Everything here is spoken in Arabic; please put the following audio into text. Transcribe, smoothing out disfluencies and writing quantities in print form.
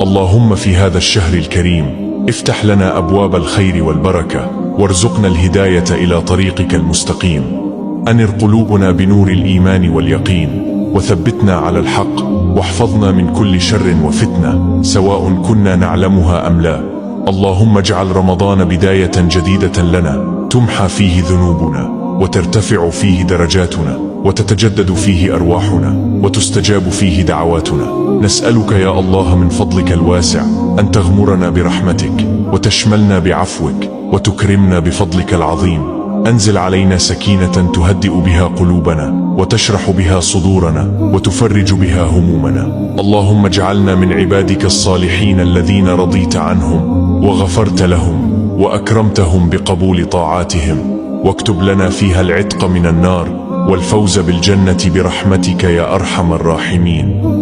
اللهم في هذا الشهر الكريم افتح لنا أبواب الخير والبركة، وارزقنا الهداية إلى طريقك المستقيم. أنر قلوبنا بنور الإيمان واليقين، وثبتنا على الحق، واحفظنا من كل شر وفتنة سواء كنا نعلمها أم لا. اللهم اجعل رمضان بداية جديدة لنا تمحى فيه ذنوبنا، وترتفع فيه درجاتنا، وتتجدد فيه أرواحنا، وتستجاب فيه دعواتنا. نسألك يا الله من فضلك الواسع أن تغمرنا برحمتك، وتشملنا بعفوك، وتكرمنا بفضلك العظيم. أنزل علينا سكينة تهدئ بها قلوبنا، وتشرح بها صدورنا، وتفرج بها همومنا. اللهم اجعلنا من عبادك الصالحين الذين رضيت عنهم وغفرت لهم وأكرمتهم بقبول طاعاتهم، واكتب لنا فيها العتق من النار والفوز بالجنة برحمتك يا أرحم الراحمين.